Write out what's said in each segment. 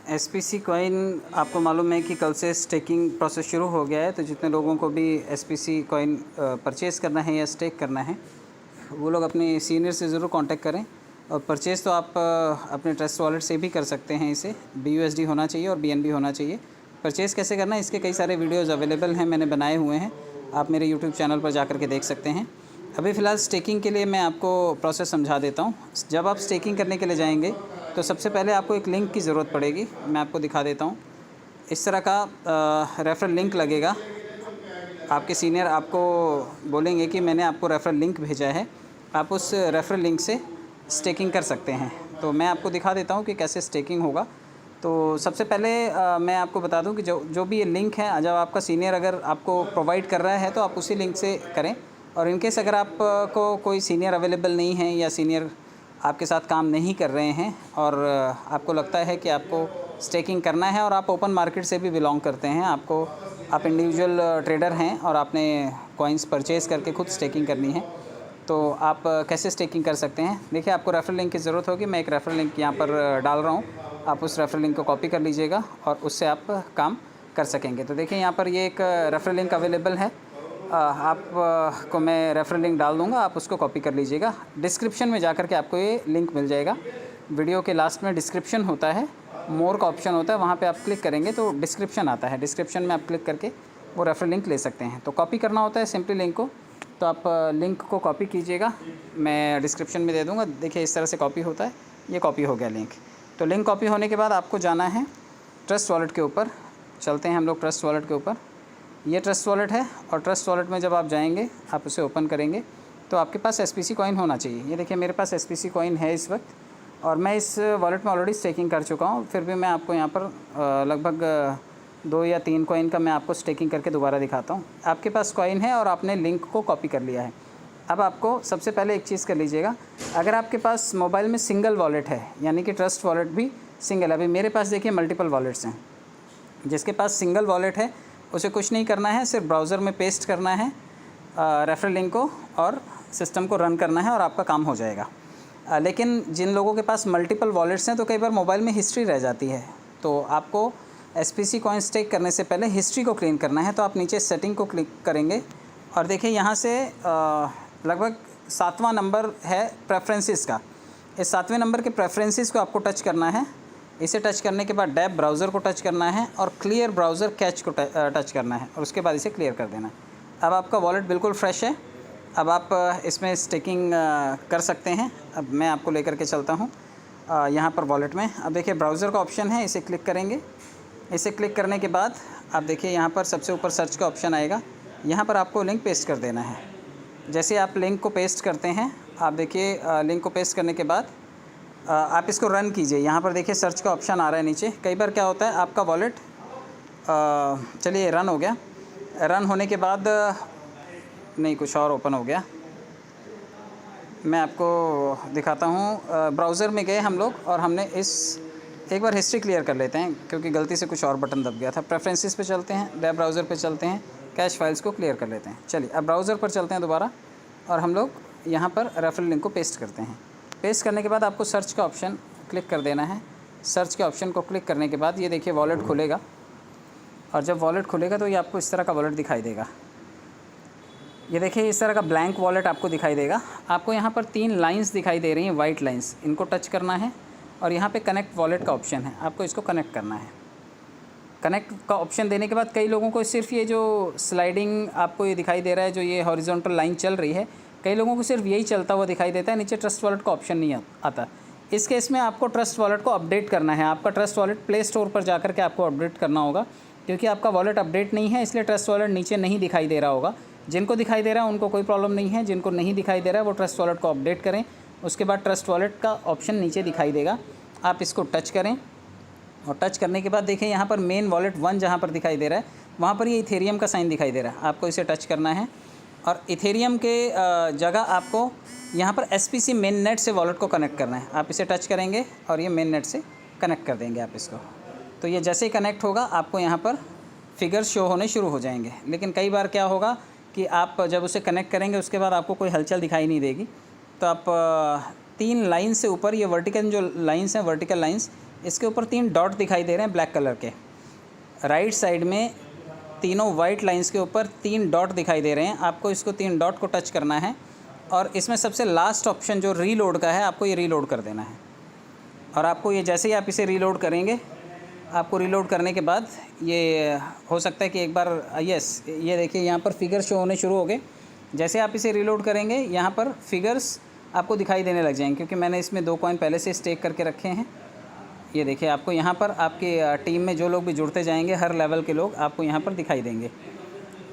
SPC coin आपको मालूम है कि कल से स्टेकिंग प्रोसेस शुरू हो गया है। तो जितने लोगों को भी एसपीसी कॉइन परचेज़ करना है या स्टेक करना है वो लोग अपने सीनियर से ज़रूर कांटेक्ट करें। और परचेज़ तो आप अपने ट्रस्ट वॉलेट से भी कर सकते हैं। इसे BUSD होना चाहिए और BNB होना चाहिए। परचेज़ कैसे करना है इसके कई सारे वीडियोज़ अवेलेबल हैं, मैंने बनाए हुए हैं, आप मेरे यूट्यूब चैनल पर जा कर के देख सकते हैं। अभी फ़िलहाल स्टेकिंग के लिए मैं आपको प्रोसेस समझा देता हूँ। जब आप स्टेकिंग करने के लिए जाएंगे तो सबसे पहले आपको एक लिंक की ज़रूरत पड़ेगी। मैं आपको दिखा देता हूँ। इस तरह का रेफ़रल लिंक लगेगा। आपके सीनियर आपको बोलेंगे कि मैंने आपको रेफ़रल लिंक भेजा है, आप उस रेफ़रल लिंक से स्टेकिंग कर सकते हैं। तो मैं आपको दिखा देता हूँ कि कैसे स्टेकिंग होगा। तो सबसे पहले मैं आपको बता दूँ कि जो भी ये लिंक है, जब आपका सीनियर अगर आपको प्रोवाइड कर रहा है तो आप उसी लिंक से करें। और इनकेस अगर आपको कोई सीनियर अवेलेबल नहीं है या सीनियर आपके साथ काम नहीं कर रहे हैं और आपको लगता है कि आपको स्टेकिंग करना है और आप ओपन मार्केट से भी बिलोंग करते हैं, आप इंडिविजुअल ट्रेडर हैं और आपने कॉइन्स परचेज़ करके खुद स्टेकिंग करनी है, तो आप कैसे स्टेकिंग कर सकते हैं। देखिए, आपको रेफ़रल लिंक की ज़रूरत होगी। मैं एक रेफ़रल लिंक यहाँ पर डाल रहा हूँ, आप उस रेफ़रल लिंक को कॉपी कर लीजिएगा और उससे आप काम कर सकेंगे। तो देखिए, यहाँ पर ये एक रेफ़रल लिंक अवेलेबल है। को मैं रेफ़रल लिंक डाल दूँगा, आप उसको कॉपी कर लीजिएगा। डिस्क्रिप्शन में जाकर के आपको ये लिंक मिल जाएगा। वीडियो के लास्ट में डिस्क्रिप्शन होता है, मोर का ऑप्शन होता है, वहाँ पे आप क्लिक करेंगे तो डिस्क्रिप्शन आता है। डिस्क्रिप्शन में आप क्लिक करके वो रेफ़रल लिंक ले सकते हैं। तो कॉपी करना होता है सिंपली लिंक को, तो आप लिंक को कॉपी कीजिएगा, मैं डिस्क्रिप्शन में दे दूँगा। देखिए, इस तरह से कॉपी होता है। ये कॉपी हो गया लिंक। तो लिंक कॉपी होने के बाद आपको जाना है ट्रस्ट वॉलेट के ऊपर। चलते हैं हम लोग ट्रस्ट वॉलेट के ऊपर। ये ट्रस्ट वॉलेट है और ट्रस्ट वॉलेट में जब आप जाएंगे, आप उसे ओपन करेंगे तो आपके पास एसपीसी कॉइन होना चाहिए। ये देखिए, मेरे पास एसपीसी कॉइन है इस वक्त और मैं इस वॉलेट में ऑलरेडी स्टेकिंग कर चुका हूँ। फिर भी मैं आपको यहाँ पर लगभग 2 या 3 कॉइन का मैं आपको स्टेकिंग करके दोबारा दिखाता हूँ। आपके पास कॉइन है और आपने लिंक को कॉपी कर लिया है। अब आपको सबसे पहले एक चीज़ कर लीजिएगा, अगर आपके पास मोबाइल में सिंगल वॉलेट है, यानी कि ट्रस्ट वॉलेट भी सिंगल है। अभी मेरे पास देखिए मल्टीपल वॉलेट्स हैं। जिसके पास सिंगल वॉलेट है उसे कुछ नहीं करना है, सिर्फ ब्राउज़र में पेस्ट करना है रेफ़रल लिंक को और सिस्टम को रन करना है और आपका काम हो जाएगा। लेकिन जिन लोगों के पास मल्टीपल वॉलेट्स हैं तो कई बार मोबाइल में हिस्ट्री रह जाती है। तो आपको एसपीसी कॉइन स्टेक करने से पहले हिस्ट्री को क्लीन करना है। तो आप नीचे सेटिंग को क्लिक करेंगे और देखिए, यहाँ से लगभग 7वां नंबर है प्रेफरेंसेस का। इस 7वें नंबर के प्रेफरेंसेस को आपको टच करना है। इसे टच करने के बाद डैब ब्राउज़र को टच करना है और क्लियर ब्राउज़र कैच को टच करना है और उसके बाद इसे क्लियर कर देना है। अब आपका वॉलेट बिल्कुल फ्रेश है। अब आप इसमें स्टेकिंग कर सकते हैं। अब मैं आपको लेकर के चलता हूँ यहाँ पर वॉलेट में। अब देखिए, ब्राउज़र का ऑप्शन है, इसे क्लिक करेंगे। इसे क्लिक करने के बाद आप देखिए, यहाँ पर सबसे ऊपर सर्च का ऑप्शन आएगा। यहाँ पर आपको लिंक पेस्ट कर देना है। जैसे आप लिंक को पेस्ट करते हैं, आप देखिए लिंक को पेस्ट करने के बाद आप इसको रन कीजिए। यहाँ पर देखिए सर्च का ऑप्शन आ रहा है नीचे। कई बार क्या होता है, आपका वॉलेट चलिए रन हो गया। रन होने के बाद नहीं, कुछ और ओपन हो गया। मैं आपको दिखाता हूँ। ब्राउज़र में गए हम लोग और हमने एक बार हिस्ट्री क्लियर कर लेते हैं क्योंकि गलती से कुछ और बटन दब गया था। प्रेफरेंसेस पे चलते हैं, वेब ब्राउज़र पे चलते हैं, कैश फाइल्स को क्लियर कर लेते हैं। चलिए, अब ब्राउज़र पर चलते हैं दोबारा और हम लोग यहाँ पर रेफ़रल लिंक को पेस्ट करते हैं। पेस्ट करने के बाद आपको सर्च का ऑप्शन क्लिक कर देना है। सर्च के ऑप्शन को क्लिक करने के बाद ये देखिए वॉलेट खुलेगा और जब वॉलेट खुलेगा तो ये आपको इस तरह का वॉलेट दिखाई देगा। ये देखिए, इस तरह का ब्लैंक वॉलेट आपको दिखाई देगा। आपको यहाँ पर 3 लाइंस दिखाई दे रही हैं, वाइट लाइंस, इनको टच करना है और यहाँ पे कनेक्ट वॉलेट का ऑप्शन है, आपको इसको कनेक्ट करना है। कनेक्ट का ऑप्शन देने के बाद कई लोगों को सिर्फ ये जो स्लाइडिंग आपको ये दिखाई दे रहा है, जो ये हॉरिजॉन्टल लाइन चल रही है, कई लोगों को सिर्फ यही चलता हुआ दिखाई देता है, नीचे ट्रस्ट वॉलेट का ऑप्शन नहीं आता। इस केस में आपको ट्रस्ट वॉलेट को अपडेट करना है। आपका ट्रस्ट वॉलेट प्ले स्टोर पर जाकर के आपको अपडेट करना होगा, क्योंकि आपका वॉलेट अपडेट नहीं है, इसलिए ट्रस्ट वॉलेट नीचे नहीं दिखाई दे रहा होगा। जिनको दिखाई दे रहा है उनको कोई प्रॉब्लम नहीं है, जिनको नहीं दिखाई दे रहा है वो ट्रस्ट वॉलेट को अपडेट करें। उसके बाद ट्रस्ट वॉलेट का ऑप्शन नीचे दिखाई देगा, आप इसको टच करें और टच करने के बाद देखिए यहाँ पर मेन वॉलेट 1 जहाँ पर दिखाई दे रहा है, वहाँ पर ये इथेरियम का साइन दिखाई दे रहा है। आपको इसे टच करना है और इथेरियम के जगह आपको यहाँ पर एसपीसी मेन नेट से वॉलेट को कनेक्ट करना है। आप इसे टच करेंगे और ये मेन नेट से कनेक्ट कर देंगे आप इसको। तो ये जैसे ही कनेक्ट होगा आपको यहाँ पर फिगर्स शो होने शुरू हो जाएंगे। लेकिन कई बार क्या होगा कि आप जब उसे कनेक्ट करेंगे उसके बाद आपको कोई हलचल दिखाई नहीं देगी। तो आप 3 लाइन से ऊपर, ये वर्टिकल जो लाइंस हैं, वर्टिकल लाइंस, इसके ऊपर 3 डॉट दिखाई दे रहे हैं ब्लैक कलर के। राइट साइड में तीनों वाइट लाइंस के ऊपर 3 डॉट दिखाई दे रहे हैं। आपको इसको 3 डॉट को टच करना है और इसमें सबसे लास्ट ऑप्शन जो रीलोड का है, आपको ये रीलोड कर देना है। और आपको ये जैसे ही आप इसे रीलोड करेंगे, आपको रीलोड करने के बाद ये हो सकता है कि एक बार यस, ये देखिए यहाँ पर फिगर शो होने शुरू हो गए। जैसे आप इसे रीलोड करेंगे, यहाँ पर फिगर्स आपको दिखाई देने लग जाएंगे, क्योंकि मैंने इसमें 2 कॉइन पहले से स्टेक करके रखे हैं। ये देखिए, आपको यहाँ पर आपके टीम में जो लोग भी जुड़ते जाएंगे, हर लेवल के लोग आपको यहाँ पर दिखाई देंगे।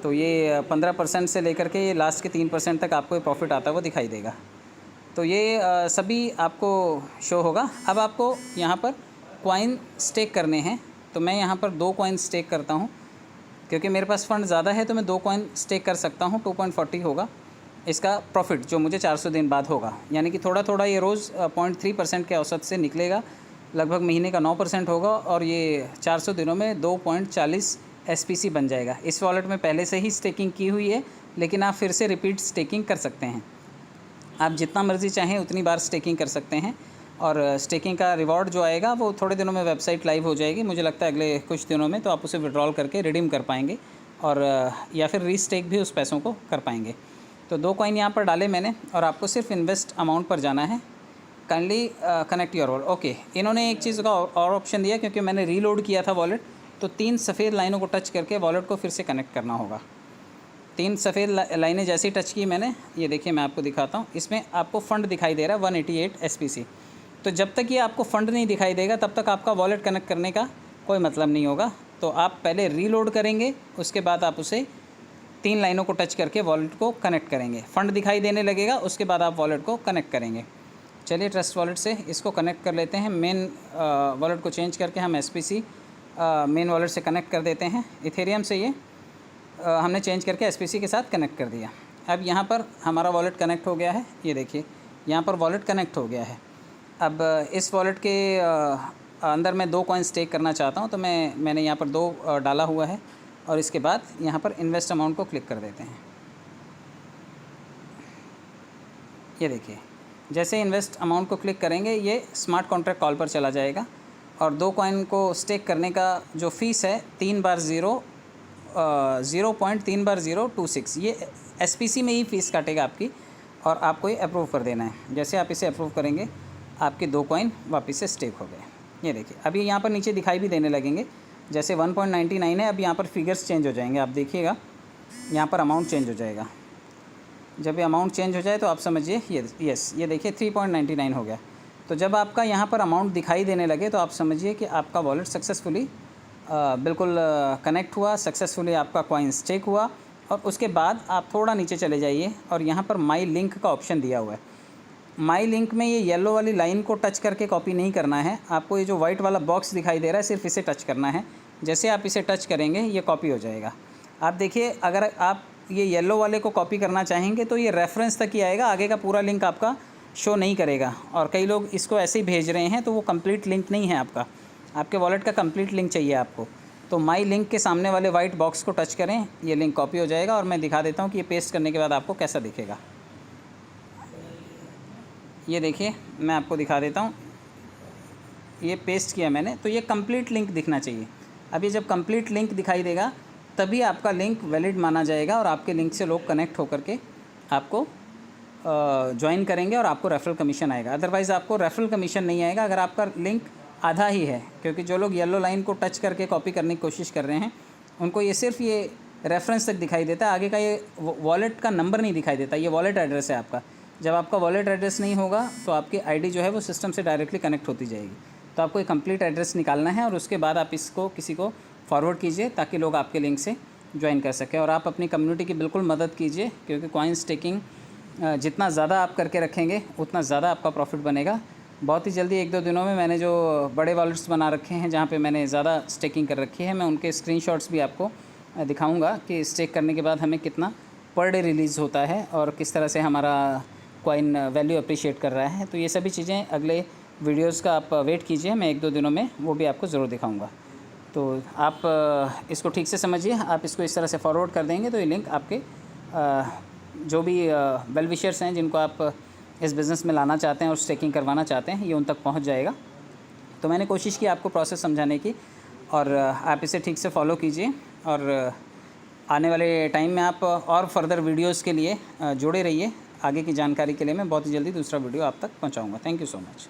तो ये 15% से लेकर के ये लास्ट के 3% तक आपको ये प्रॉफिट आता है वो दिखाई देगा। तो ये सभी आपको शो होगा। अब आपको यहाँ पर कॉइन स्टेक करने हैं, तो मैं यहाँ पर 2 कॉइन स्टेक करता हूँ, क्योंकि मेरे पास फ़ंड ज़्यादा है तो मैं 2 कॉइन स्टेक कर सकता हूँ। 2.40 होगा इसका प्रॉफिट, जो मुझे 400 दिन बाद होगा। यानी कि थोड़ा थोड़ा ये रोज़ 0.3% के औसत से निकलेगा, लगभग महीने का 9% होगा, और ये 400 दिनों में 2.40 SPC बन जाएगा। इस वॉलेट में पहले से ही स्टेकिंग की हुई है, लेकिन आप फिर से रिपीट स्टेकिंग कर सकते हैं। आप जितना मर्ज़ी चाहें उतनी बार स्टेकिंग कर सकते हैं, और स्टेकिंग का रिवॉर्ड जो आएगा वो थोड़े दिनों में वेबसाइट लाइव हो जाएगी, मुझे लगता है अगले कुछ दिनों में। तो आप उसे विड्रॉल करके रिडीम कर पाएंगे, और या फिर रीस्टेक भी उस पैसों को कर पाएंगे। तो 2 कॉइन यहाँ पर डाले मैंने, और आपको सिर्फ इन्वेस्ट अमाउंट पर जाना है। Kindly connect your wallet. Okay, इन्होंने एक चीज़ का और ऑप्शन दिया, क्योंकि मैंने रीलोड किया था वॉलेट, तो 3 सफ़ेद लाइनों को टच करके वॉलेट को फिर से कनेक्ट करना होगा। 3 सफ़ेद लाइनें जैसे ही टच की मैंने, ये देखिए मैं आपको दिखाता हूँ, इसमें आपको फ़ंड दिखाई दे रहा है 188 SPC। तो जब तक ये आपको फ़ंड नहीं दिखाई देगा, तब तक आपका वॉलेट कनेक्ट करने का कोई मतलब नहीं होगा। तो आप पहले रीलोड करेंगे, उसके बाद आप उसे 3 लाइनों को टच करके वॉलेट को कनेक्ट करेंगे। फ़ंड दिखाई देने लगेगा, उसके बाद आप वॉलेट को कनेक्ट करेंगे। चलिए, ट्रस्ट वॉलेट से इसको कनेक्ट कर लेते हैं। मेन वॉलेट को चेंज करके हम SPC मेन वॉलेट से कनेक्ट कर देते हैं। इथेरियम से ये हमने चेंज करके SPC के साथ कनेक्ट कर दिया। अब यहाँ पर हमारा वॉलेट कनेक्ट हो गया है। ये देखिए, यहाँ पर वॉलेट कनेक्ट हो गया है। अब इस वॉलेट के अंदर मैं 2 कॉइन स्टेक करना चाहता हूँ, तो मैंने यहाँ पर 2 डाला हुआ है, और इसके बाद यहाँ पर इन्वेस्ट अमाउंट को क्लिक कर देते हैं। ये देखिए, जैसे इन्वेस्ट अमाउंट को क्लिक करेंगे, ये स्मार्ट कॉन्ट्रैक्ट कॉल पर चला जाएगा, और 2 कॉइन को स्टेक करने का जो फ़ीस है 3 बार 0.3 ये SPC में ही फ़ीस काटेगा आपकी, और आपको ये अप्रूव कर देना है। जैसे आप इसे अप्रूव करेंगे, आपके 2 कॉइन वापस से स्टेक हो गए। ये देखिए, अभी यहाँ पर नीचे दिखाई भी देने लगेंगे, जैसे 1.99 है। अब यहाँ पर फिगर्स चेंज हो जाएंगे, आप देखिएगा, यहाँ पर अमाउंट चेंज हो जाएगा। जब ये अमाउंट चेंज हो जाए तो आप समझिए, ये देखिए 3.99 हो गया। तो जब आपका यहाँ पर अमाउंट दिखाई देने लगे, तो आप समझिए कि आपका वॉलेट सक्सेसफुली बिल्कुल कनेक्ट हुआ, सक्सेसफुली आपका कॉइन स्टेक हुआ। और उसके बाद आप थोड़ा नीचे चले जाइए, और यहाँ पर माई लिंक का ऑप्शन दिया हुआ है। माई लिंक में ये येलो वाली लाइन को टच करके कॉपी नहीं करना है, आपको ये जो वाइट वाला बॉक्स दिखाई दे रहा है, सिर्फ इसे टच करना है। जैसे आप इसे टच करेंगे, ये कॉपी हो जाएगा। आप देखिए, अगर आप ये येलो वाले को कॉपी करना चाहेंगे तो ये रेफरेंस तक ही आएगा, आगे का पूरा लिंक आपका शो नहीं करेगा। और कई लोग इसको ऐसे ही भेज रहे हैं, तो वो कंप्लीट लिंक नहीं है आपका, आपके वॉलेट का कंप्लीट लिंक चाहिए आपको। तो माई लिंक के सामने वाले वाइट बॉक्स को टच करें, ये लिंक कॉपी हो जाएगा। और मैं दिखा देता हूँ कि ये पेस्ट करने के बाद आपको कैसा दिखेगा। ये देखिए, मैं आपको दिखा देता हूँ, ये पेस्ट किया मैंने, तो ये कंप्लीट लिंक दिखना चाहिए। अब ये जब कंप्लीट लिंक दिखाई देगा, तभी आपका लिंक वैलिड माना जाएगा, और आपके लिंक से लोग कनेक्ट होकर के आपको ज्वाइन करेंगे, और आपको रेफरल कमीशन आएगा। अदरवाइज़ आपको रेफरल कमीशन नहीं आएगा अगर आपका लिंक आधा ही है, क्योंकि जो लोग येलो लाइन को टच करके कॉपी करने की कोशिश कर रहे हैं, उनको ये सिर्फ ये रेफरेंस तक दिखाई देता है, आगे का ये वॉलेट का नंबर नहीं दिखाई देता। ये वॉलेट एड्रेस है आपका। जब आपका वॉलेट एड्रेस नहीं होगा, तो आपकी आईडी जो है वो सिस्टम से डायरेक्टली कनेक्ट होती जाएगी। तो आपको एक कंप्लीट एड्रेस निकालना है, और उसके बाद आप इसको किसी को फॉरवर्ड कीजिए, ताकि लोग आपके लिंक से ज्वाइन कर सकें। और आप अपनी कम्युनिटी की बिल्कुल मदद कीजिए, क्योंकि कॉइन स्टेकिंग जितना ज़्यादा आप करके रखेंगे, उतना ज़्यादा आपका प्रॉफिट बनेगा। बहुत ही जल्दी 1-2 दिनों में मैंने जो बड़े वॉलेट्स बना रखे हैं, जहाँ पे मैंने ज़्यादा स्टेकिंग कर रखी है, मैं उनके स्क्रीनशॉट्स भी आपको दिखाऊंगा कि स्टेक करने के बाद हमें कितना पर डे रिलीज़ होता है, और किस तरह से हमारा कॉइन वैल्यू अप्रिशिएट कर रहा है। तो ये सभी चीज़ें अगले वीडियोज़ का आप वेट कीजिए, मैं 1-2 दिनों में वो भी आपको ज़रूर दिखाऊँगा। तो आप इसको ठीक से समझिए, आप इसको इस तरह से फॉरवर्ड कर देंगे, तो ये लिंक आपके जो भी वेल विशर्स हैं, जिनको आप इस बिज़नेस में लाना चाहते हैं और स्टेकिंग करवाना चाहते हैं, ये उन तक पहुंच जाएगा। तो मैंने कोशिश की आपको प्रोसेस समझाने की, और आप इसे ठीक से फॉलो कीजिए। और आने वाले टाइम में आप और फर्दर वीडियोस के लिए जुड़े रहिए। आगे की जानकारी के लिए मैं बहुत ही जल्दी दूसरा वीडियो आप तक पहुंचाऊंगा। Thank you so much.